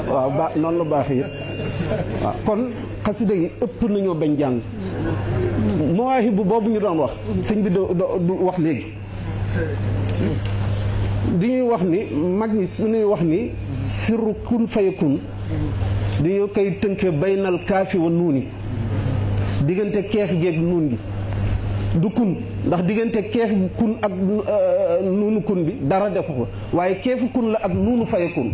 waaw noonu la baaxee yëpp waaw kon xasida yi ëpp nañoo bañ jàng mawaahibu boobu ñu doon wax sëñ bi du wax léegi di ñuy wax ni mag ñi suñuy wax ni sirru kun fayakun dañoo koy tënkee baynal kaafi wa nuuni diggante keef geeg nuun gi du kun ndax diggante keef kun ak nuunu kun bi dara defu ko waaye keefu kun la ak nuunu fayakun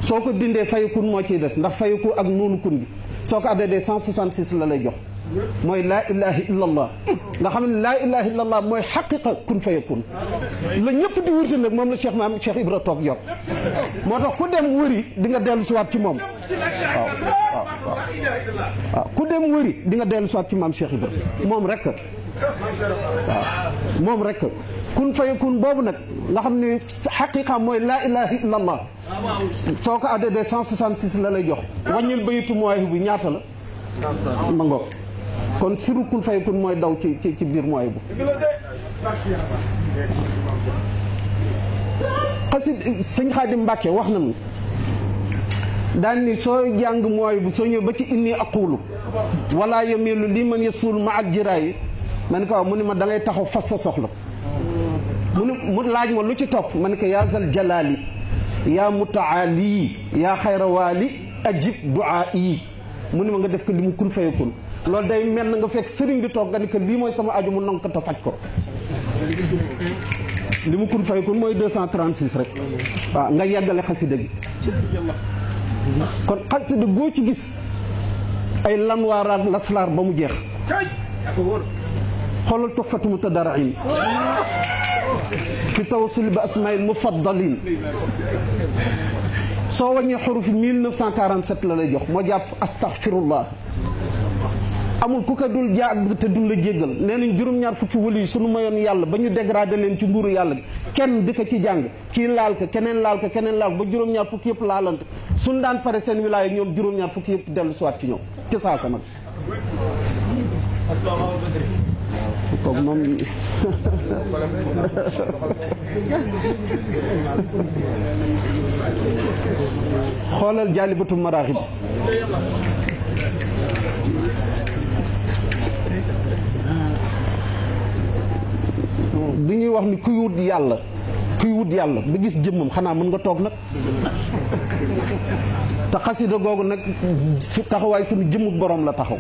soo ko dindee fayakun moo ciy des ndax fayaku ak nuunu kun bi soo ko addee 166 la lay jox mooy laa ilaha illallah nga xam ne laa ilaha illallah mooy xaqiqa kun fayakun la ñëpp di wërte nag moom la Cheikh maam Cheikh Ibra toog yor moo tax ku dem wëri di nga dellu siwaat ci moom waaw ku dem wëri di nga dellu siwaat ci maam Cheikh Ibra moom rek waaw moom rek kun fayakun boobu nag nga xam ne xaqiqa mooy laa ilaha illallah soo ko addee 166 la lay jox wàññil bayitu Mawaahibu bi ñaata la ma ngoog kon siru kun fayakun mooy daw ci biir Mawaahibu xasid sëñ Xaadim Mbàkke wax na mu daan ni soo jàng Mawaahibu soo ñëw ba ci inni aqulu wala yamilu li man yasul ma al jiraayi ma ne ko waaw mu ne ma da ngay taxaw fas sa soxla mu laaj ma lu ci topp ma ne ko yaa zal jalaali yaa mutaali yaa xayrawaali ajib duaa yi mu ne ma nga def ko li mu kun fayakun loolu day mel na nga fekk sëriñ bi toog nga ni que lii mooy sama aju mu nangu ko te faj ko li mu kun fayakun mooy 236 rek waaw nga yeggale xasida gi kon xasida goo ci gis ay lanwaaraat laslaar ba mu jeex xoolal tuxfatu mutadarrin fi tawassul bi asmail mufaddalin soo wàññee xurufi 1947 la lay jox moo jàpp astaghfirullah amul ku ko dul jaag te dul la jéggal nee nañ juróom-ñaar fukki wëli yi suñu mayoon yàlla ba ñu dégradé leen ci nguuru yàlla gi kenn di ko ci jàng kii laal ko keneen laal ko keneen laal ko ba juróom-ñaar fukki yëpp laalante suñu daan pare seen wilaaya ñoom juróom-ñaar fukki yëpp dellu siwaat ci ñoom ci saasa nag kooku moom xoolal jaalibatu maraaxib bi ñuy wax ni kuy wut yàlla ba gis jëmmam xanaa mën nga toog nag te xasida googu nag si taxawaay suñu jëmmu borom la taxaw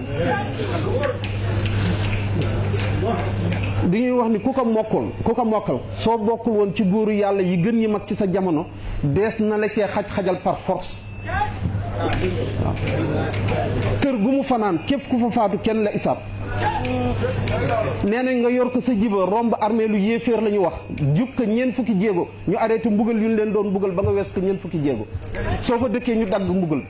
di ñuy wax ni ku ko mokkal soo bokkul woon ci góoru yàlla yi gën yi mag ci sa jamono dees na la cee xajal par force waaw kër gu mu fanaan képp ku fa faatu kenn la isaab nee nañ nga yor ko sa jiba romb armée lu yéeféer la ñu wax jub ko ñeent fukki jéego ñu arrêté mbugal yu ñu leen doon mbugal ba nga wees ko ñeent fukki jéego soo fa dëkkee ñu dagg mbugal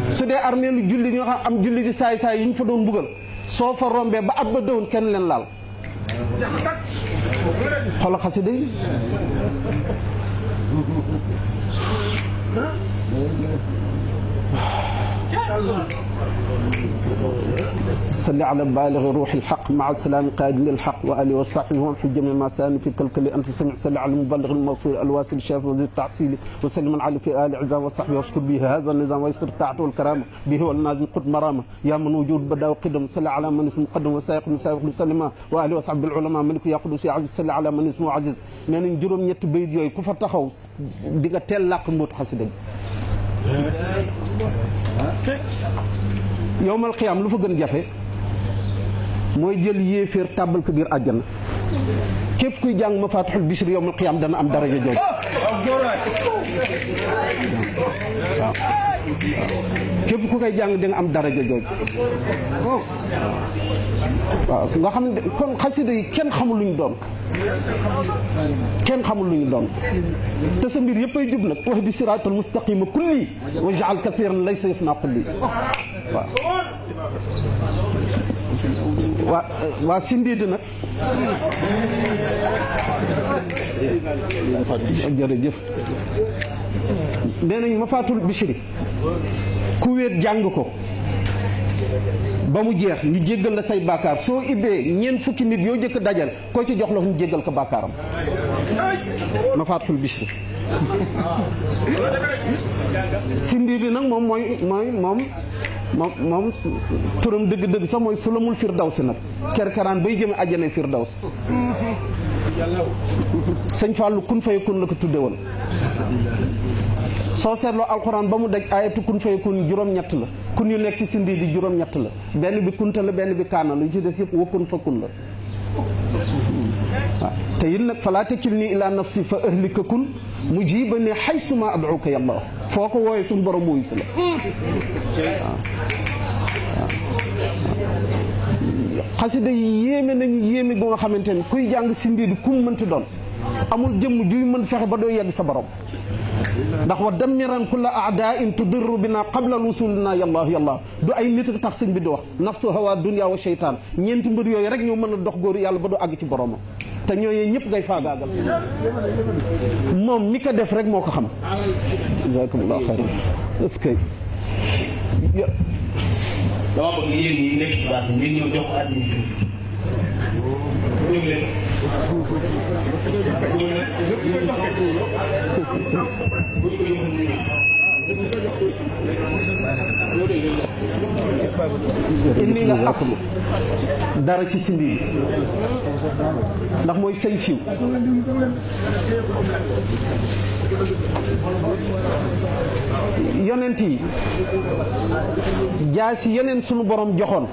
su dee armée lu julli ñoo xam am julli di saay yi ñu fa doon mbugal soo fa rombee ba at ba dëwoon kenn leen laal xoolal xasida yi salli ala baaligi ruuxi lxaq maa salaami qaadimi lxaq wa alihi wa sahbihi wa fi jami ma saani fi kalkali anta sami salli ala muballighi lmawsul alwasil shafi wa zid taxsili wa salliman ala fi ali izam wa sahbihi washkur bihi hada nizam wa yasir taat walkarama bihi walnazim qud marama ya man wujud badaw qidam salli ala man ismu qaddam wa sayiq musawiq salima wa alihi wa sahbi alulama maliku ya qudus ya aziz salli ala man ismu aziz nee nañ juróom-ñetti bayit yooyu ku fa taxaw di nga teel làq mbootu xasida yowmal xiyaam lu fa gën jafe mooy jël yéeféer tàbbal ko biir àjjana képp kuy jàng mafatihul bichri yowmal xiyaam dana am daraja jooju waaw képp ku koy jàng di nga am daraja jooju waaw nga xam ne kon xasida yi kenn xamul lu ñu doon te sa mbir yëpp ay jub nag wax di siraatal mustaqima kulli wa jaal kathiran laysa yafna kulli waaw waa sindiidi nag jërëjëf nee nañ mafatul bichri ku wéet jàng ko ba mu jeex ñu jéggal la say bàkkaar soo ibbee ñeent fukki nit yoo jëkk dajal koo ci jox la ñu jéggal ko bàkkaaram Mafatihul Bichri Sindiidi nag moom moom turam dëgg-dëgg sax mooy sulamul firdawsi nag kerkeraan bay jëme àjjana firdaws sëñ Fallou kun fayakun la ko tudde woon soo seetloo alxuraan ba mu daj ayatu kun fayakun juróom-ñett la kun yu nekk ci Sindiidi juróom-ñett la benn bi kunta la benn bi kaana lu ci des yëpp wakkun fa kun la waaw te it nag falaa takilnii ilaa nafsi fa ahlika kun mujibani haysuma ad'uka yàlla foo ko wooyee suñu borom mooy si la xasida yi yéeme nañu yéeme bu nga xamante ne kuy jàng Sindiidi kum mënti doon amul jëmm juy mën fexe ba doo yegg sa borom ndax wa dammiran kulla a'daa'in tudirru bina qabla wusulina yàlla yàlla du ay nit a tax sëñ bi di wax nafsu hawa dunya wa sheytaan ñeenti mbir yooyu rek ñoo mën a dox góoru yàlla ba du àgg ci boromam te ñooñu ñëpp ngay faagaagal moom mi ko def rek moo ko xam. jazakumullahu xayran. est-ce que. dama bëgg yéen ñi nekk ci base bi ngeen ñëw jox ko administration bi ñëw leen. indi nga as dara ci Sindiidi ndax mooy say fiw yonent yi jaasi yeneen sunu borom joxoon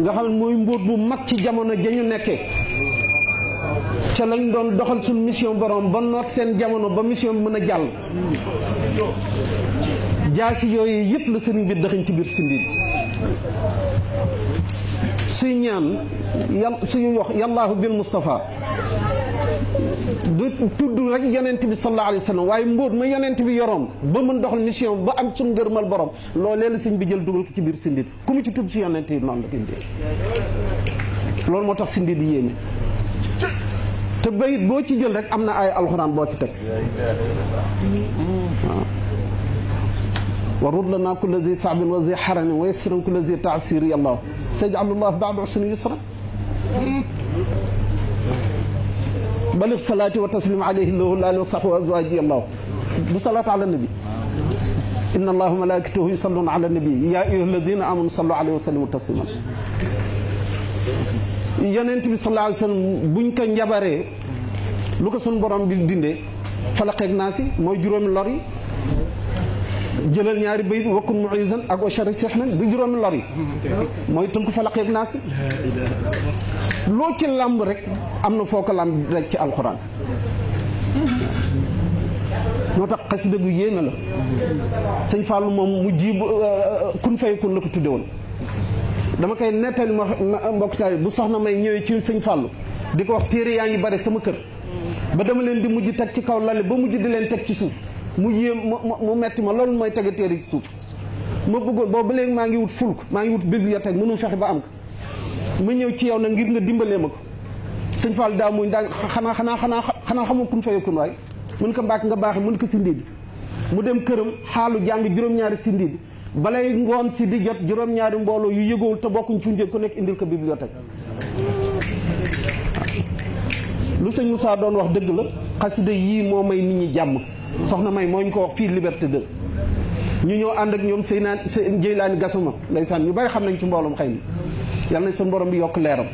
nga xam ne mooy mbóot bu mag ci jamono ja ñu nekkee ca lañ doon doxal suñu mission borom ba noot seen jamono ba mission bi mën a jàll jaasi yooyu yëpp la sëriñ bi dëxañ ci biir Sindiidi suy ñaan suy wax yallaahu bil Mustafa du tudd rek yonent bi sallallahu alayhi wa sallam waaye mbóot ma yonent bi yoroon ba mën doxal mission ba am suñu ngërmal borom loolee la sëñ bi jël dugal ko ci biir Sindiidi ku mu ci tudd ci yonent yi noonu la ko indee loolu moo tax Sindiidi yéeme te bayit boo ci jël rek am na ay alxuraan boo ci teg waaw wa rud lana kulla zi saabin wa zi xaranin wa yassiran kulla zi taasiri yàlla sayaj'alullah ba'da usrin yusra balif salaati wa taslim alayhi lahu wa sahbihi wa azwaajihi allah bu salaatu ala nabi inna allaha wa malaikatahu yusalluna ala nabi ya ayyuha alladina amanu sallu alayhi wa sallimu tasliman yonent bi sallallahu alayhi wa sallam buñ ko njabaree lu ko suñu borom bi dindee falaqeeg naasi mooy juróomi lor yi jëlal ñaari bayit wakkun muizan ak oshari sihnan bi juróomi lor yi mooy tënk falaqeeg naasi loo ci làmb rek am na foo ko làmb rek ci alxuraan moo tax xasida gu yéeme la sëñ Fallou moom mu jiib kun fayakun la ko tudde woon dama koy nettali ma mbokk taal bu soxna may ñëwee ci sëñ Fallou di ko wax téere yaa ngi bare sama kër ba dama leen di mujj teg ci kaw lale ba mujj di leen teg ci suuf mu yéem mu metti ma loolu mooy tege téere ci suuf ma bëggoon boobu ba léegi maa ngi wut fulk maa ngi wut bibliothèque mënu fexe ba am ko ma ñëw ci yow nag ngir nga dimbalee ma ko sëñ Fall daa muñ daa xanaa xamul kun fayakun waay mun ko mbàkk nga baaxe mun ko Sindiidi mu dem këram xaalu jàng juróom-ñaari Sindiidi balay ngoon si di jot juróom-ñaari mbooloo yu yëgowul te bokkuñ fu njëkk ku nekk indil ko bibliothèque lu sëñ Moussa doon wax dëgg la xasida yii moo may nit ñi jàmm soxna may moo ñu ko wax fii Liberté 2 ñu ñëw ànd ak ñoom Jeylaani Gassama ndeysaan ñu bari xam nañ ci mbooloom xëy na yàlla nañ seen borom bi yokk leeram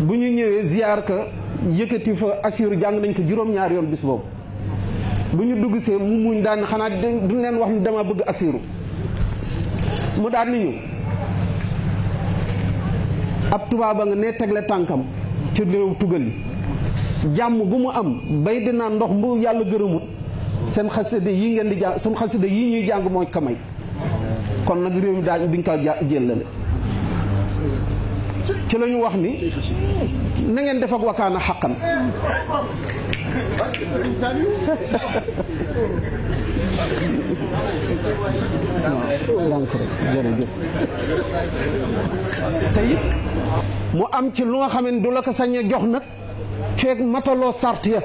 bu ñu ñëwee ziyaar ka yëkkati fa asiru jàng nañ ko juróom-ñaari yoon bis boobu bu ñu dugg see mu muñ daan xanaa duñ leen wax ni dama bëgg asiru mu daan ni ñu ab tubaaba nga ne tegle tànkam ci réew tugal yi jàmm gu mu am bay dinaa ndox mu yàlla gërëmut seen xasida yi ngeen di jàng seen xasida yi ñuy jàng mooy kamay kon nag réew mi daañ biñ ko jëllale ci la ñu wax ni na ngeen def ak wakaana xaqan jërëjëf te it mu am ci lu nga xam ne du la ko sañ a jox nag feeg mataloo sart ya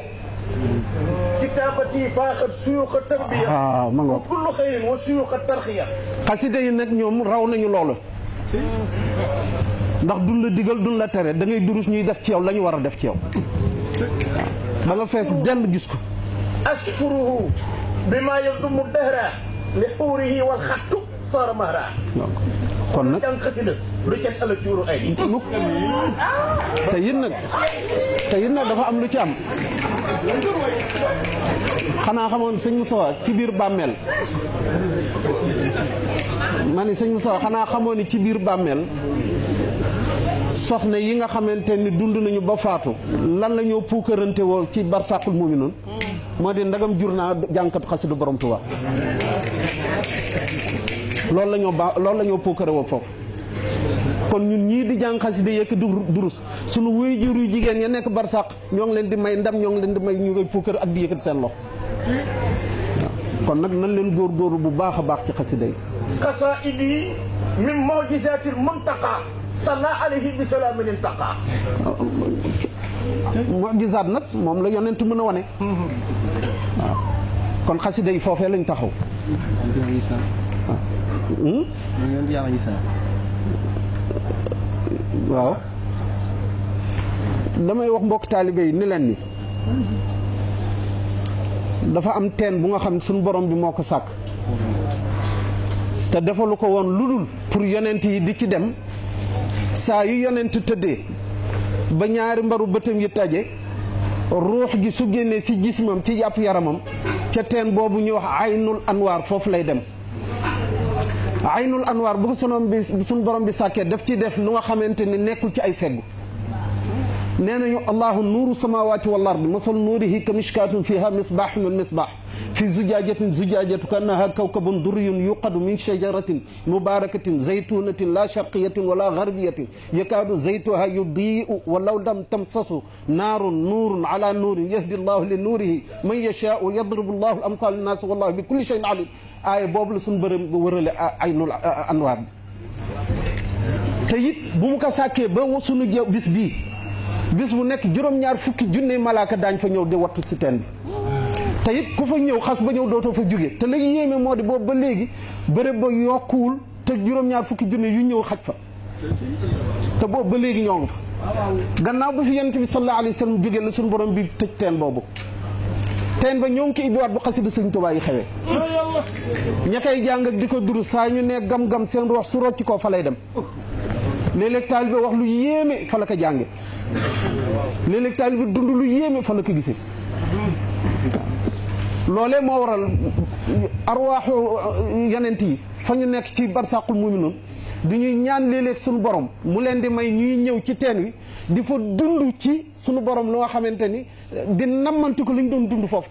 kitaabati faaxat suyuqa tarbiya ma nga kullu xayrin wa suyuqa tarxiya xasida yi nag ñoom raw nañu loolu ndax duñ la digal duñ la tere da ngay durus ñuy def ci yow la ñu war a def ci yow ba nga fees dell gis ko ashkuruhu bima yadumu dahra li xuurihi wal xattu saara mahra kon nag jàng xasida du cet ala cuuru ay mukk te it nag dafa am lu ci am xanaa xamoon sëñ Moussa ci biir bàmmeel ma ni sëñ Moussa xanaa xamoon ni ci biir bàmmeel soxna yi nga xamante ni dund nañu ba faatu lan la ñoo puukarante woo ci barsàqul mu'minuun moo di ndagam jur naa jànkatu xasida borom Tuubaa loolu la ñoo puukare woo foofu kon ñun ñii di jàng xasida yekk durus sunu waajur yu jigéen ya nekk barsàq ñoo ngi leen di may ndam ñoo ngi leen di may ñu koy puukare ak di yëkkati seen loxo kon nag nan leen góorgóorlu bu baax a baax ci xasida yi qasaidi min mu'jizatil muntaqa salla alayhi bi salaamin intaqa mu'jizaat nag moom la yonent mën a wane waaw kon xasida yi foofee lañ taxaw waaw damay wax mbokk taalibe yi ni leen ni dafa am teen bu nga xam ne suñu borom bi moo ko sàkk te defalu ko woon lu dul pour yonent yi di ci dem saa yu yonent tëddee ba ñaari mbaru bëtam yi taje ruux gi su génnee si jismam ci yàpp yaramam ca teen boobu ñuy wax aynul anwaar foofu lay dem aynul anwaar bu ko suñu borom bi sàkkee daf ci def lu nga xamante ni nekkul ci ay feggu nee nañu allahu nuuru samawati wal ardi masal nuurihi ka mishkaatun fiha misbaaxun wal misbaax fi zujaajatin zujaajatu kannaha kawkabun durriyun yuqadu min shajaratin mubarakatin zaytunatin la sharqiyatin wala garbiyatin yakaadu zaytuha yudii'u walaw lam tamsasu naarun nuurun ala nuurin yahdi allahu li nuurihi man yashaau yadribu allahu al amsal linnaasi wallahu bi kulli shay'in alim aaya boobu la suñu bërëm wërale aynul anwaar bi te it bu mu ko sàkkee ba sunu bis bii bis bu nekk juróom-ñaar fukki junne malaaka daañ fa ñëw di wattu si teen bi te it ku fa ñëw xas ba ñëw dootoo fa jóge te la yéeme moo di boobu ba léegi bërëb ba yokkuwul te juróom-ñaar fukki junne yu ñëw xaj fa te boobu ba léegi ñoo ngi fa gannaaw ba fi yonent bi sallallahu alayhi wa sallam jóge la suñu borom bi tëj teen boobu teen ba ñoo ngi ko ibbiwaat bu xasida Sëñ Tuubaa yi xewee ña koy jàng ak di ko duru saa ñu ne gam-gam seen roox su rocci koo fa lay dem léeg-léeg taalibe wax lu yéeme fa la ko jànge léeg-léeg taalibe dund lu yéeme fa la ko gisee loolee moo waral arwaaxu yonent yi fa ñu nekk ci barsàqul mu'minuun di ñuy ñaan léeg-léeg suñu borom mu leen di may ñuy ñëw ci teen wi di fa dund ci suñu borom lu nga xamante ni di nammanti ko li ñu doon dund foofu